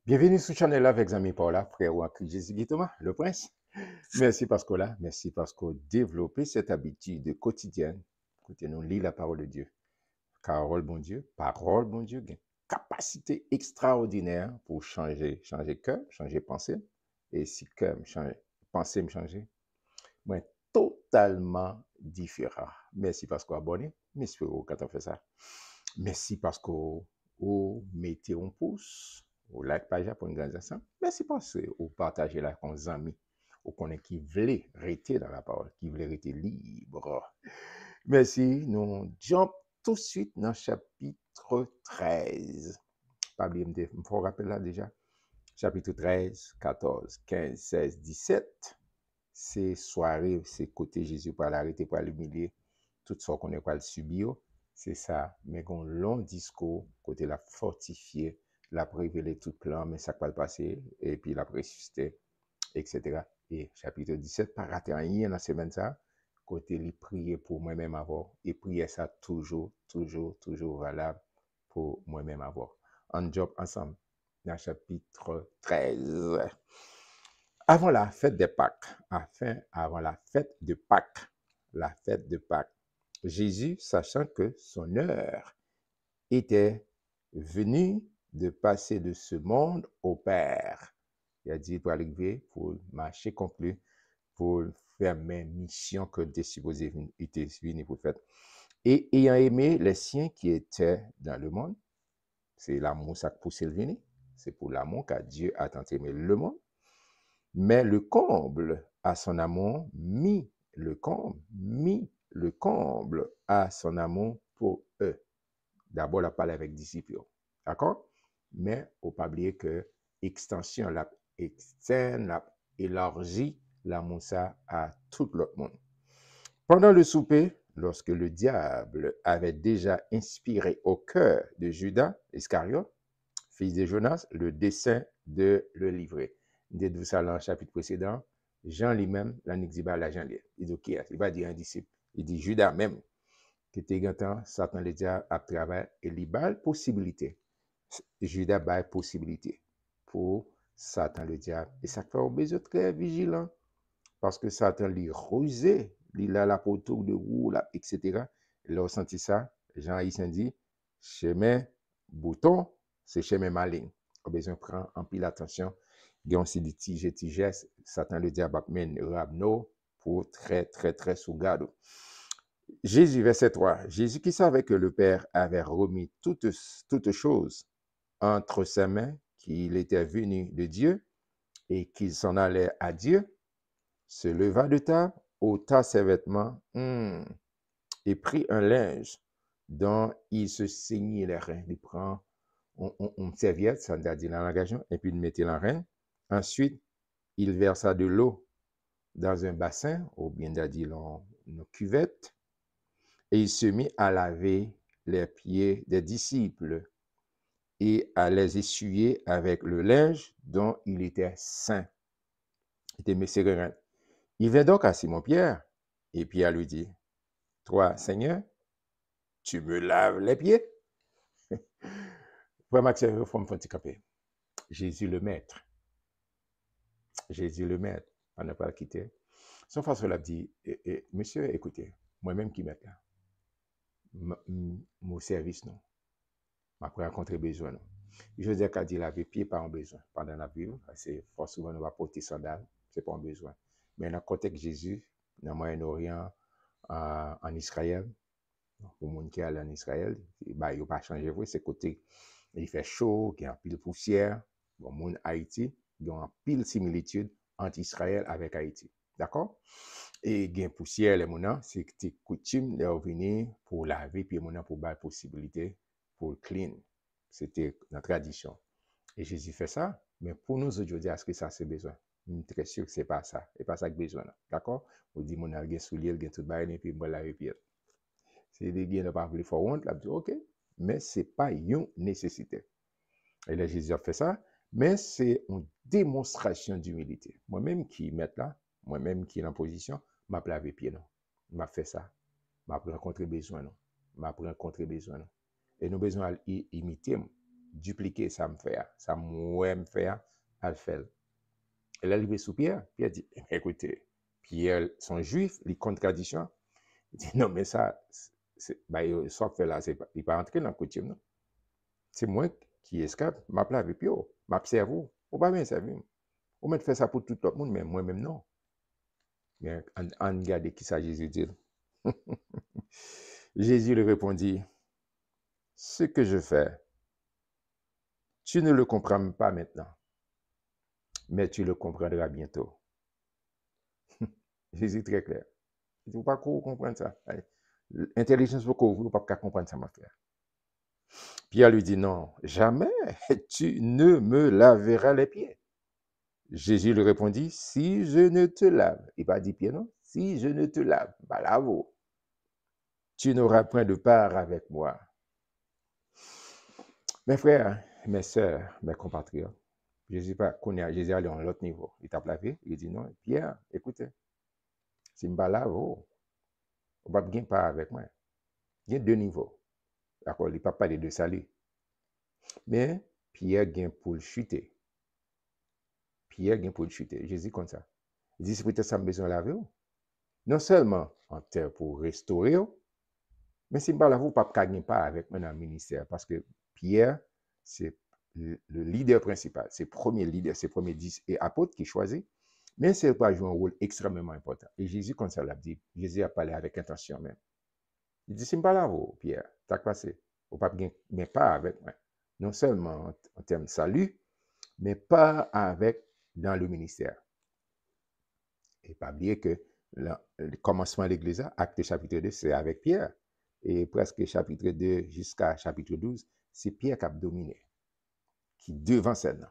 Bienvenue sur Channel avec Zami Paula, frère ou Jésus Guy Thomas, le prince. Merci parce que là, merci parce qu'on développé cette habitude quotidienne. Écoutez, nous lit la parole de Dieu. Parole, bon Dieu, une capacité extraordinaire pour changer cœur, changer pensée. Et si cœur me change, pensée me changer, moi, totalement différent. Merci parce qu'on abonné. Merci quand on fait ça. Merci parce qu'on mettez un pouce, au like page pour une grande ensemble. Merci parce que vous partagez là avec vos amis, ou qu'on qui veulent rester dans la parole, qui veulent rester libre. Merci. Nous jump tout de suite dans le chapitre 13. Pas oublier, il faut rappeler là déjà. Chapitre 13, 14, 15, 16, 17. C'est soirée, c'est côté Jésus pour l'arrêter, pour l'humilier. Tout ça qu'on est pas le subir. C'est ça. Mais un long discours, côté la fortifier, la révéler tout plan, mais ça va le passer, et puis la ressusciter, etc. Et chapitre 17, pas rater rien dans la semaine ça, côté lui prier pour moi-même avoir, et prier ça toujours valable pour moi-même avoir. On job ensemble, dans chapitre 13. Avant la fête des Pâques, avant la fête de Pâques, Jésus, sachant que son heure était venue de passer de ce monde au Père, il a dit pour arriver, pour marcher conclu, pour faire mes missions que des supposés étaient venus pour faire. Et ayant aimé les siens qui étaient dans le monde, c'est l'amour ça pousse le venir, c'est pour l'amour que Dieu a tant aimé le monde. Mais le comble à son amour, mit le comble à son amour pour eux. D'abord, la parole avec disciples. D'accord? Mais, il ne faut pas oublier que extension, la externe, la élargie l'amour ça à tout l'autre monde. Pendant le souper, lorsque le diable avait déjà inspiré au cœur de Judas Iscariote, fils de Jonas, le dessein de le livrer. Dites-vous ça dans le chapitre précédent. Jean lui-même, là, il dit, là, Jean, il dit, ok, il va dire un disciple. Il dit, Judas même, qui était gantant, Satan le diable a travaillé et il a possibilité. Judas a possibilité pour Satan le diable. Et ça fait besoin de très vigilant. Parce que Satan lui rusé, il a la poteau de roue, là, etc. Il a senti ça. Jean Haïtien dit, chemin bouton, c'est chemin malin. On a besoin de prendre en pile attention. Il y a aussi des petits gestes. Satan le diable mène rabno pour très sous garde. Jésus, verset 3. Jésus qui savait que le Père avait remis toutes choses entre ses mains, qu'il était venu de Dieu et qu'il s'en allait à Dieu, se leva de table, ôta ses vêtements et prit un linge dont il se saignait les reins. Il prend une serviette, ça veut dire l'engagement, et puis il mettait la rein. Ensuite, il versa de l'eau dans un bassin, ou bien dire une cuvette, et il se mit à laver les pieds des disciples et à les essuyer avec le linge dont il était saint. Il était messéréen. Il vint donc à Simon-Pierre, et Pierre lui dit, toi, Seigneur, tu me laves les pieds? Vraiment, c'est un peu handicapé. Jésus le maître. Jésus le maître. On n'a pas quitté. Son façon l'a dit, monsieur, écoutez, moi-même qui m'aide là, mon service, non. Après rencontrer besoin, non. Je veux dire qu'à dire laver pied, pas un besoin. Pendant la vie, c'est forcément, on va porter sandales, c'est pas un besoin. Mais dans le contexte de Jésus, dans le Moyen-Orient, en Israël, pour les gens qui allent en Israël, bah, il n'a pas changé, c'est côté, il fait chaud, il y a un pile de poussière. Bon, mon Haïti, il y a un pile de similitude entre Israël avec Haïti. D'accord? Et il y a une poussière, les gens, c'est que tu coutume de venir pour laver, puis les gens pour avoir la possibilité pour clean. C'était la tradition. Et Jésus fait ça, mais pour nous aujourd'hui, est-ce que ça c'est besoin? Je suis très sûr que ce n'est pas ça. Ce n'est pas ça que besoin. D'accord? On dit, mon a un soulier, il a tout bain, et puis moi laver pied. C'est des gens qui ne pas voulu faire honte, là, ok, mais ce n'est pas une nécessité. Et là, Jésus a fait ça, mais c'est une démonstration d'humilité. Moi-même qui mets là, moi-même qui est en position, m'a lavé pied, non. M'a fait ça. M'a rencontré besoin, non. M'a rencontré besoin, non. Et nous besoin d'imiter. dupliquer ça me faire, ça me faire, à le faire. Elle est arrivée sous Pierre, Pierre dit, écoutez, Pierre, son juif, les contradictions, il dit, non, mais ça, soit fait là, il n'est pas entré dans le coutume, non. C'est moi qui escape, m'a plat avec Pierre, m'observe, ou pas bien servir. Ou même faire ça pour tout le monde, mais moi-même, non. Mais on regarde qui ça Jésus dit. Jésus lui répondit, ce que je fais, tu ne le comprends pas maintenant, mais tu le comprendras bientôt. Jésus est très clair. Il ne faut pas comprendre ça. L'intelligence pour qu'on ne peut pas comprendre ça, ma frère. Pierre lui dit, non, jamais tu ne me laveras les pieds. Jésus lui répondit, si je ne te lave, il n'a pas dit Pierre, non, si je ne te lave, bah lavo, tu n'auras point de part avec moi. Mes frères, mes sœurs, mes compatriotes, Jésus est allé à un autre niveau. Il t'a lavé, il dit, non, Pierre, écoutez, si je ne lave, on ne va pas avec moi. Il y a deux niveaux. D'accord, il ne peut pas parler de salut. Mais Pierre vient pour le chuter. Pierre vient pour le chuter. Jésus comme ça. Il dit, c'est peut-être ça besoin de laver. Non seulement en terre pour restaurer, mais si je ne vous pas avec moi dans le ministère. Parce que Pierre, c'est le leader principal. C'est le premier leader, c'est le premier 10 et apôtre qui choisit. Mais c'est pas jouer un rôle extrêmement important. Et Jésus, comme ça l'a dit, Jésus a parlé avec intention même. Il dit, si je ne pas vous, Pierre, t'as passé. Vous ne pas avec moi. Non seulement en termes de salut, mais pas avec dans le ministère. Et pas oublier que le commencement de l'Église, acte chapitre 2, c'est avec Pierre. Et presque chapitre 2 jusqu'à chapitre 12, c'est Pierre qui a dominé, qui devant scène.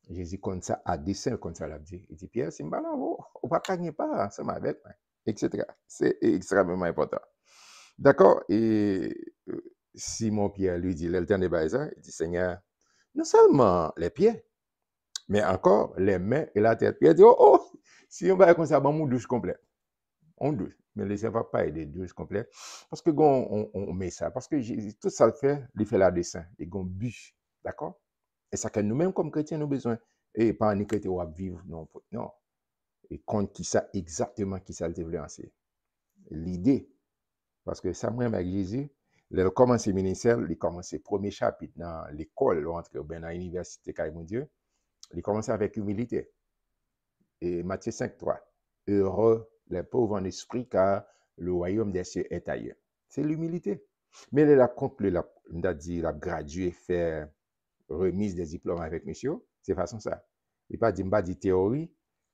Jésus comme ça, à dessein, comme ça l'a dit. Il dit, Pierre, c'est pas là, on ne va pas gagner pas ensemble avec moi, etc. C'est extrêmement important. D'accord? Et Simon Pierre lui dit, le temps de baiser, il dit, Seigneur, non seulement les pieds, mais encore les mains et la tête. Pierre dit, oh, si on va comme ça, on douche complet. On douche. Mais laissez pas aider douche complet. Parce que on met ça. Parce que tout ça le fait, il fait la dessin. Il y a un but. D'accord? Et ça que nous-mêmes, comme chrétiens, nous avons besoin. Et pas en chrétien, on va vivre. Non. Non. Et compte qui ça exactement, qui ça le développe. L'idée. Parce que ça, moi, avec Jésus, il a commencé le ministère, il a commencé le premier chapitre dans l'école, dans l'université, mon Dieu. Il a commencé avec humilité. Et Matthieu 5, 3. Heureux les pauvres en esprit, car le royaume des cieux est ailleurs. C'est l'humilité. Mais il a accompli, il a gradué, fait remise des diplômes avec monsieur. C'est façon ça. Il n'a pas dit théorie,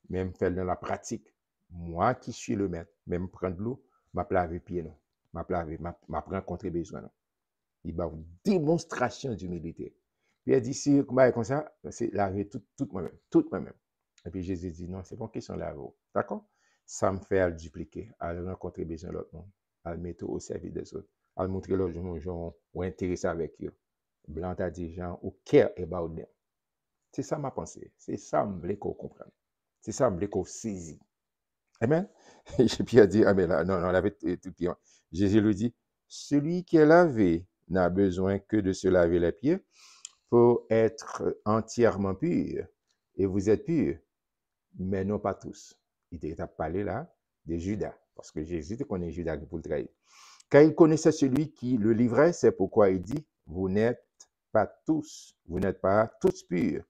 même faire dans la pratique. Moi qui suis le maître, même prendre l'eau, m'a lavé pied, non. M'a rencontré besoin. Non. Il y a une démonstration d'humilité. Puis il dit, si comme ça, c'est laver tout moi-même. Tout moi-même. Et puis Jésus dit, non, c'est pas une question de laver. D'accord? Ça me fait à le dupliquer, à le rencontrer besoin de l'autre monde, à le mettre au service des autres, à le montrer l'autre gens ou intéressé avec eux. Blanc a dit, gens, ou care about them. C'est ça ma pensée. C'est ça que je veux qu'on comprenne. C'est ça que je veux qu'on saisit. Amen. Et puis il a dit, amen, non, on avait tout bien. Jésus lui dit, celui qui est lavé n'a besoin que de se laver les pieds pour être entièrement pur. Et vous êtes purs, mais non pas tous. Il était parlé là de Judas, parce que Jésus connaît Judas pour le trahir. Car il connaissait celui qui le livrait, c'est pourquoi il dit, vous n'êtes pas tous purs.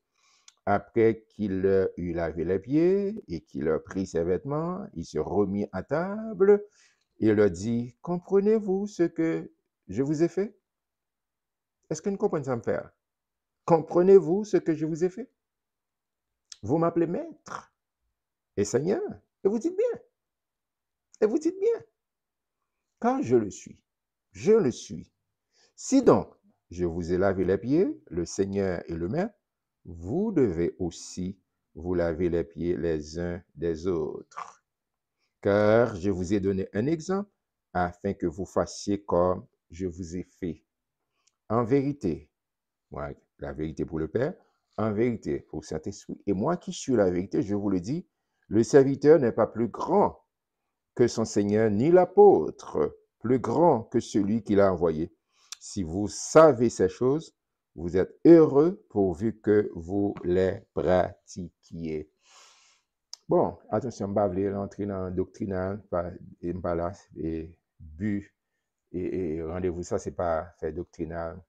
Après qu'il eut lavé les pieds et qu'il a pris ses vêtements, il se remit à table et leur dit, comprenez-vous ce que je vous ai fait? Est-ce que vous comprenez ça me faire? Comprenez-vous ce que je vous ai fait? Vous m'appelez maître et Seigneur, et vous dites bien. Et vous dites bien. Car je le suis. Je le suis. Si donc je vous ai lavé les pieds, le Seigneur et le maître, vous devez aussi vous laver les pieds les uns des autres. Car je vous ai donné un exemple afin que vous fassiez comme je vous ai fait. En vérité, moi, la vérité pour le Père, en vérité pour Saint-Esprit. Et moi qui suis la vérité, je vous le dis, le serviteur n'est pas plus grand que son Seigneur, ni l'apôtre plus grand que celui qui l'a envoyé. Si vous savez ces choses, Vous êtes heureux pourvu que vous les pratiquiez. Bon, attention, je ne vais pas rentrer dans le doctrinal, et pas là, et but et rendez-vous, ça, c'est pas fait doctrinal,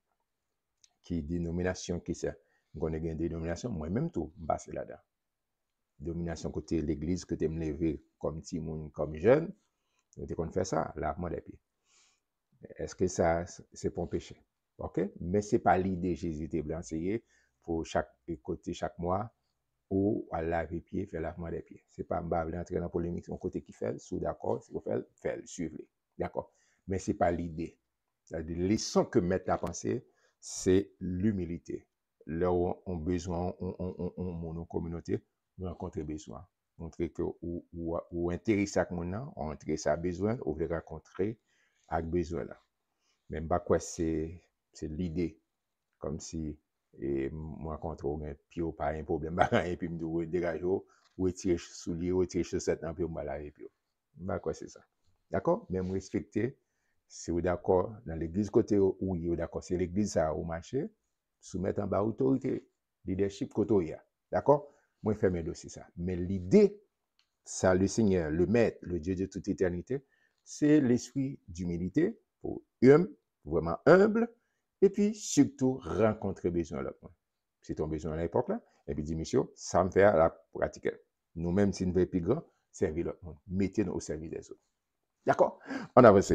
qui dénomination, qui c'est. On a une dénomination, moi-même tout, je passe là-dedans. Domination côté l'église, que tu me lever comme petit monde, comme jeune, tu qu'on fait ça, lavement des pieds. Est-ce que ça, c'est pour un péché? OK? Mais ce n'est pas l'idée Jésus t'a enseigné pour chaque côté, chaque mois, ou à laver pieds, faire lavement des pieds. Ce n'est pas entrer dans la polémique, son côté qui fait, sous d'accord, si vous faites, suivez. D'accord? Mais ce n'est pas l'idée. La leçon que mettre la pensée, c'est l'humilité. Là où on a besoin, mon communauté, nous rencontrer besoin. Montrer que ou intéressé avec mon nom, on intéresse à besoin, ou veut rencontrer avec besoin là. Même pas quoi c'est l'idée. Comme si moi contre un pied pas un problème et puis me doit dégager ou tirer soulier ou tirer chaussette en puis me laver pied. Pas quoi c'est ça. D'accord? Même respecter si vous d'accord dans l'église côté où vous d'accord, c'est l'église ça au marché, soumettre en bas autorité, leadership côté. D'accord? Moi faire mes dossiers ça. Mais l'idée ça le Seigneur, le maître, le Dieu de toute éternité, c'est l'esprit d'humilité pour vraiment humble, et puis surtout rencontrer besoin de l'autre. C'est ton besoin à l'époque là, et puis dis monsieur, ça me fait à la pratique. Nous-mêmes, si nous voulons plus grand, servir l'autre monde. Mettez-nous au service des autres. D'accord? On avance.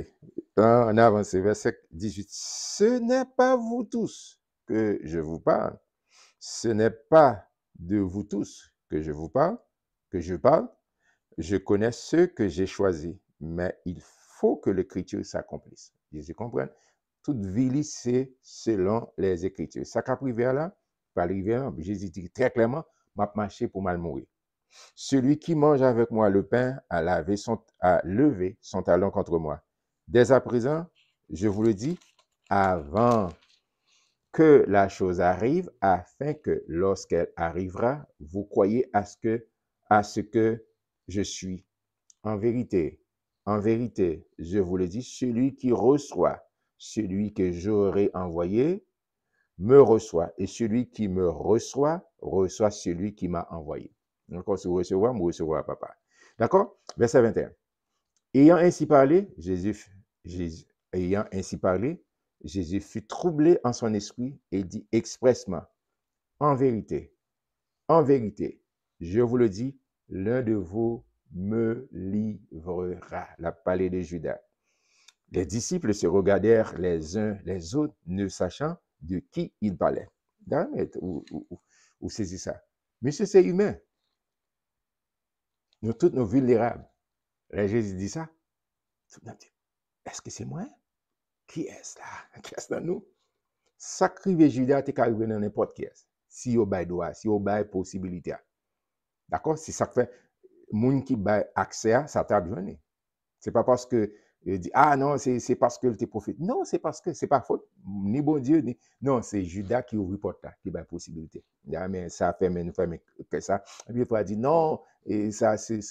On avance. Verset 18. Ce n'est pas vous tous que je vous parle. Ce n'est pas de vous tous que je vous parle, que je parle. Je connais ceux que j'ai choisis, mais il faut que l'écriture s'accomplisse. Jésus comprend. Toute vie, c'est selon les écritures. Ça qu'a privé là, par l'hiver, Jésus dit très clairement, m'a marché pour mal mourir. Celui qui mange avec moi le pain a levé son talon contre moi. Dès à présent, je vous le dis, avant que la chose arrive, afin que lorsqu'elle arrivera, vous croyez à ce que je suis. En vérité, je vous le dis, celui qui reçoit celui que j'aurai envoyé, me reçoit. Et celui qui me reçoit, reçoit celui qui m'a envoyé. Donc, si vous recevez, vous recevrez papa. D'accord? Verset 21. Ayant ainsi parlé, Jésus fut troublé en son esprit et dit expressement, en vérité, je vous le dis, l'un de vous me livrera. La parlé de Judas. Les disciples se regardèrent les uns les autres, ne sachant de qui il parlait. Vous saisissez ça. Monsieur, c'est humain. Nous tous nos vulnérables. Là, Jésus dit ça. Est-ce que c'est moi? Qui est-ce là? Qui est-ce dans nous? Sacrifier Judas, t'es arrivé dans n'importe qui est. Si vous avez droit, si vous avez possibilité. D'accord? C'est ça que fait. Moun qui a accès à ça t'a besoin. C'est pas parce que il dit ah non, c'est parce que tu prophète. Non, c'est parce que c'est pas faute ni bon Dieu ni non, c'est Judas qui ouvre porte là, qui a possibilité. Mais ça fait mais nous fait que ça. Et puis il faut dire non et ça c'est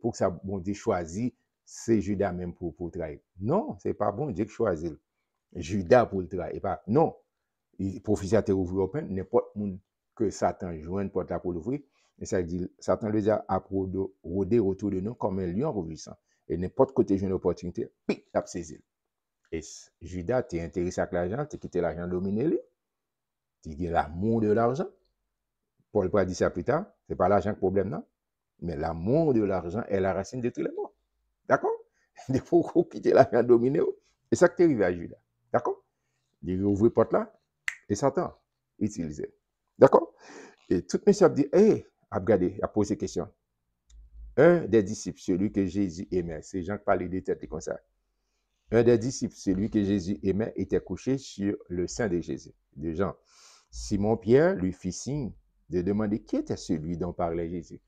pour que ça bon Dieu choisit, c'est Judas même pour trahir. Non, c'est pas bon Dieu qui choisit. Judas pour le trahir et pas non. Il prophétie a ouvert open n'importe monde que Satan joint porte là pour l'ouvrir. Et ça dit Satan le dit à rôder autour de nous comme un lion ravissant. Et n'importe côté j'ai une opportunité, pic, la saisi. Et Judas, tu es intéressé avec l'argent, tu quitté l'argent dominé, tu as l'amour de l'argent. Paul va dire ça plus tard, ce n'est pas l'argent le problème, non. Mais l'amour de l'argent est la racine de tous les maux. D'accord? Il faut quitter l'argent dominé. Et ça qui est arrivé à Judas. D'accord? Il ouvre porte là, et Satan utilisé. D'accord? Et tout le monde a dit, hé, a regardé, a posé question. Un des disciples, celui que Jésus aimait, c'est Jean qui parlait des têtes comme ça. Un des disciples, celui que Jésus aimait, était couché sur le sein de Jésus, de Jean. Simon-Pierre lui fit signe de demander qui était celui dont parlait Jésus.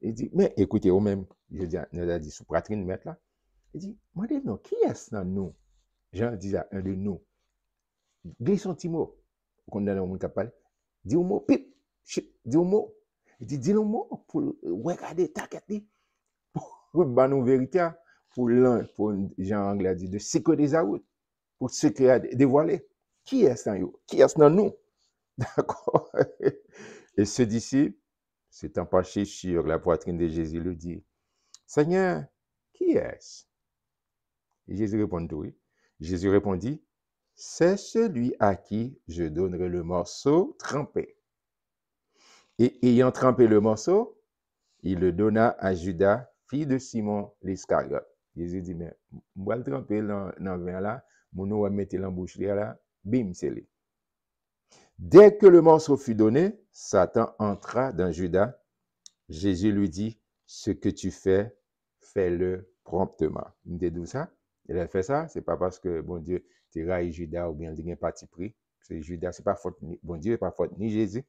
Il dit, mais écoutez, au même, je dis, nous a dit sous poitrine, mettre là. Il dit, demandez-nous, qui est-ce dans nous? Jean dit à un de nous. Dis son petit mot. Qu'on a le monde qui parle. Dis un mot, pip, dis un mot. Il dit, dis un mot pour regarder ta quête. Pour nous vérité, pour Jean Anglais a dit, de secret des routes, pour secret dévoilé. Qui est dans nous? Qui est dans nous? D'accord? Et ce disciple, s'étant penché sur la poitrine de Jésus, lui dit, Seigneur, qui est-ce? Et Jésus répondit, oui. Jésus répondit, c'est celui à qui je donnerai le morceau trempé. Et ayant trempé le morceau, il le donna à Judas, fils de Simon l'Iscariote. Jésus dit, mais moi le tremper dans le vin là, mon va mettre dans la bouche là, bim, c'est lui. Dès que le morceau fut donné, Satan entra dans Judas. Jésus lui dit, ce que tu fais, fais-le promptement. Il me dit ça. Il a fait ça, c'est pas parce que, bon Dieu, tu railles Judas ou bien il a parti pris. C'est Judas, c'est pas faute, bon Dieu, c'est pas faute ni Jésus,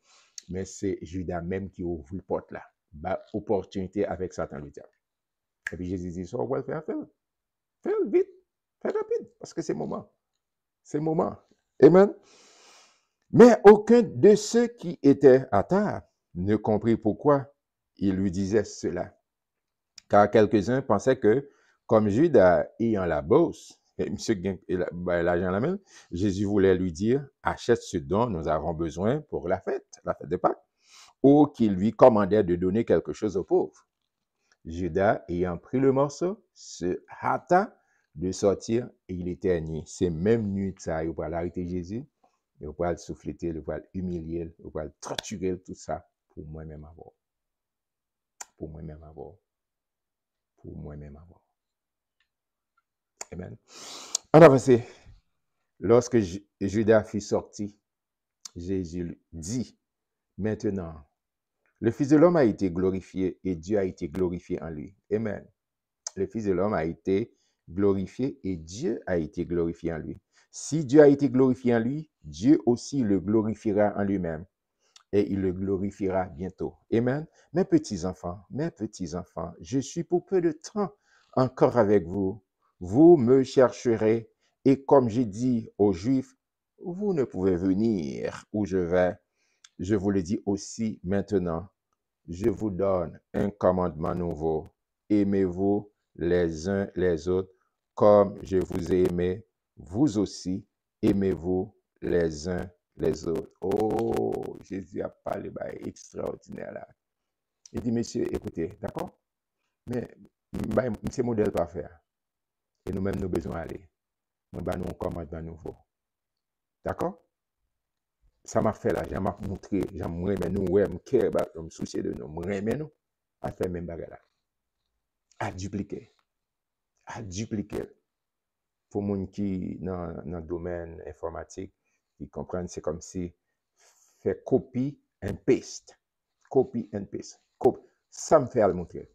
mais c'est Judas même qui ouvre la porte là. Bah, opportunité avec Satan le diable. Et puis Jésus dit, ça, on va le faire, fais-le vite, fais rapide, parce que c'est le moment. C'est le moment. Amen. Mais aucun de ceux qui étaient à table ne comprit pourquoi il lui disait cela. Car quelques-uns pensaient que, comme Judas ayant la bourse, et monsieur gagne l'argent à la main, Jésus voulait lui dire, achète ce dont nous avons besoin pour la fête de Pâques, ou qu'il lui commandait de donner quelque chose aux pauvres. Judas, ayant pris le morceau, se hâta de sortir et il était nuit. C'est même nuit ça, il va l'arrêter Jésus, il va le souffler, il va l'humilier, il va le torturer, tout ça, pour moi-même avoir. Pour moi-même avoir. Pour moi-même avoir. Amen. En avancé, lorsque Judas fut sorti, Jésus dit, maintenant, le Fils de l'homme a été glorifié et Dieu a été glorifié en lui. Amen. Le Fils de l'homme a été glorifié et Dieu a été glorifié en lui. Si Dieu a été glorifié en lui, Dieu aussi le glorifiera en lui-même et il le glorifiera bientôt. Amen. Mes petits-enfants, je suis pour peu de temps encore avec vous. Vous me chercherez et comme j'ai dit aux Juifs, vous ne pouvez venir où je vais. Je vous le dis aussi maintenant. Je vous donne un commandement nouveau. Aimez-vous les uns les autres comme je vous ai aimé. Vous aussi, aimez-vous les uns les autres. Oh, Jésus a parlé extraordinaire là. Il dit, monsieur, écoutez, d'accord? Mais c'est modèle pas faire. Et nous-mêmes, nous besoin aller. Nous avons un commandement nouveau. D'accord? Ça m'a fait là, j'ai montré, j'ai montré, nous, ouais, je me soucie de nous, nous, à faire même bagarre là. À dupliquer. Pour les gens qui dans le domaine informatique, qui comprennent, c'est comme si faire copy and paste. Copy and paste. Ça me fait à le montrer.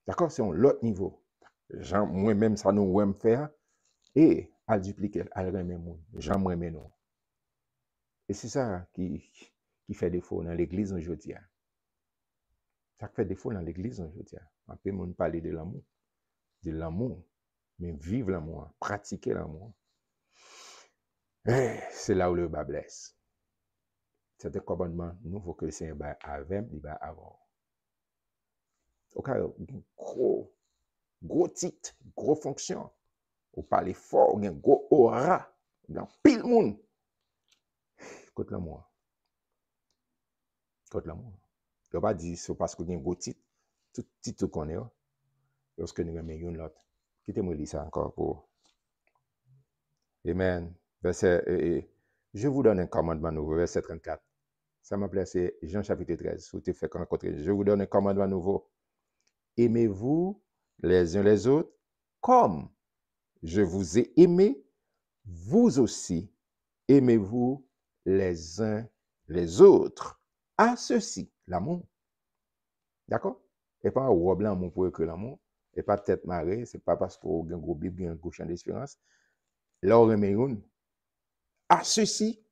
D'accord? C'est un autre niveau. Moi-même, ça nous ouais me faire et à dupliquer, à le remettre. J'aimerais mais non. Et c'est ça qui fait défaut dans l'église aujourd'hui. Ça fait défaut dans l'église aujourd'hui. On peut même parler de l'amour, mais vivre l'amour, pratiquer l'amour. C'est là où le bas blesse. C'est un commandement nouveau que le Seigneur avait, il va avoir. Ok, gros titre, gros fonction. On parle fort, on a gros aura, on a pile monde. Côte l'amour. Côte l'amour. Je ne vais pas dire c'est parce qu'on a un gros titre, tout titre qu'on est, lorsque nous avons une l'autre. Quittez-moi lire ça encore pour. Amen. Verset, je vous donne un commandement nouveau, verset 34. Ça m'a placé Jean chapitre 13. Vous te fait rencontrer. Je vous donne un commandement nouveau. Aimez-vous les uns les autres comme je vous ai aimé, vous aussi aimez-vous les uns les autres. À ceci, l'amour. D'accord? Et pas un blanc l'amour pour écrire l'amour. Et pas tête marée. C'est pas parce qu'on a un gros Bible, un gros champ d'espérance. Là, on remet une. À ceci,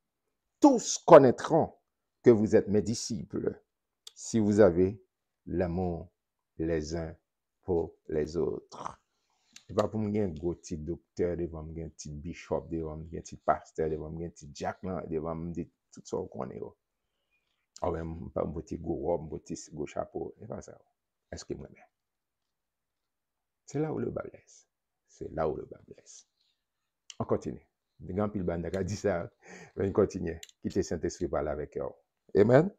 tous connaîtront que vous êtes mes disciples si vous avez l'amour les uns pour les autres. Et pas pour me gagner un gros petit docteur, devant me gagner un petit bishop, devant me gagner un petit pasteur, devant me gagner un petit Jack, devant me dire tout ça qu'on est. Ah ouais, pas un petit gros robe, un petit gros chapeau. Et pas ça. Est-ce que moi-même? C'est là où le bas blesse. C'est là où le bas blesse. On continue. Grand pile bande a dit ça. On continue. Quitter Saint-Esprit parle avec eux. Amen.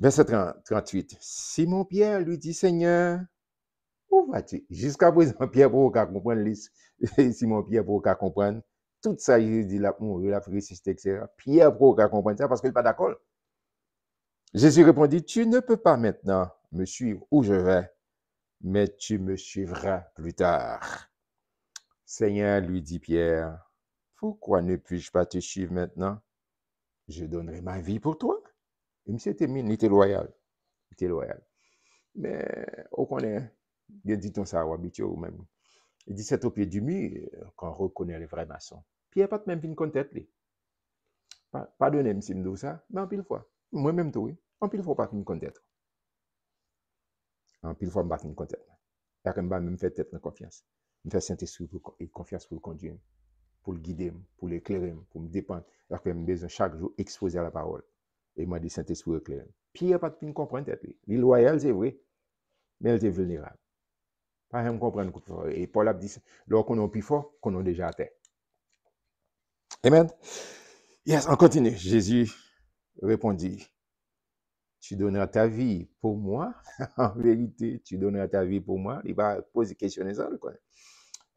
Verset 38. Simon-Pierre lui dit, Seigneur, où vas-tu? Jusqu'à présent, Pierre pour qu'à comprendre, Simon-Pierre pour qu'à comprendre, tout ça, il dit, la mourir, la ressuscité, etc. Pierre pour qu'à comprendre ça parce qu'il n'est pas d'accord. Jésus répondit, tu ne peux pas maintenant me suivre où je vais, mais tu me suivras plus tard. Seigneur, lui dit Pierre, pourquoi ne puis-je pas te suivre maintenant? Je donnerai ma vie pour toi. Et monsieur était mine, il était loyal. Il était loyal. Mais, on connaît, bien dit-on ça, habitué ou même. Il dit, c'est au pied du mur qu'on reconnaît les vrais maçons. Pierre pas de même fin tête, lui. Pardonnez-moi si je me dis ça, mais en pile fois. Moi-même, tout, oui. En pile fois, pas fin tête. En pile fois, pas fin tête. Et quand même fait tête en confiance. Je fais Saint-Esprit et confiance pour le conduire, pour le guider, pour l'éclairer, pour me dépendre. Alors que j'ai besoin chaque jour exposer à la parole. Et moi, dit Saint-Esprit éclairé. Pierre pas de comprendre tête. Il est loyal, c'est vrai, mais il était vulnérable. Pas même comprendre. Et Paul a dit, lorsqu'on est plus fort, qu'on est déjà à terre. Amen. Yes, on continue. Jésus répondit, tu donneras ta vie pour moi. En vérité, tu donneras ta vie pour moi. Il va poser questionner ça, quoi.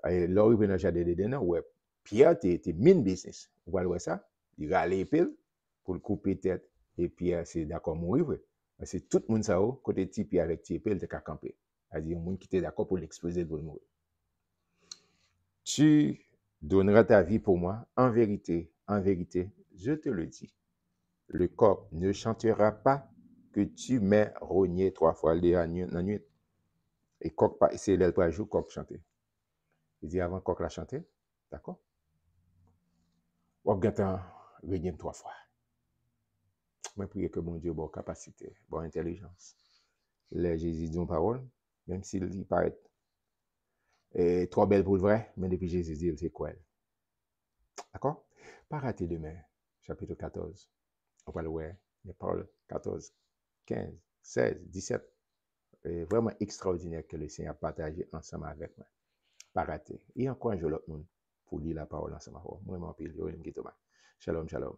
Et là, il va dans le jardin d'Éden, ouais. Pierre, t'es mine business. Vous voyez ça? Il va aller pile pour le couper tête. Et Pierre, c'est d'accord mourir, ouais. C'est tout le monde ça, côté de Pierre avec Pierre, il était camper. C'est-à-dire, le monde qui était d'accord pour l'exploser pour le mourir. Tu donneras ta vie pour moi. En vérité, je te le dis. Le coq ne chantera pas que tu m'aies rogné 3 fois la nuit. Et coq, c'est l'aile pour jour, coq chanter. Il dit avant coq la chanter, d'accord? Ou gâteau, rogné 3 fois. Je prie que mon Dieu, bonne capacité, bonne intelligence. Les Jésus dit une parole, même s'il paraît trop belle pour le vrai, mais depuis Jésus dit, c'est quoi? D'accord? Pas rater demain, chapitre 14. On va le voir, les paroles 14, 15, 16, 17. C'est vraiment extraordinaire que le Seigneur a partagé ensemble avec moi. Pas rater. Et encourage l'autre monde pour lire la parole ensemble. Vraiment, puis, shalom, shalom.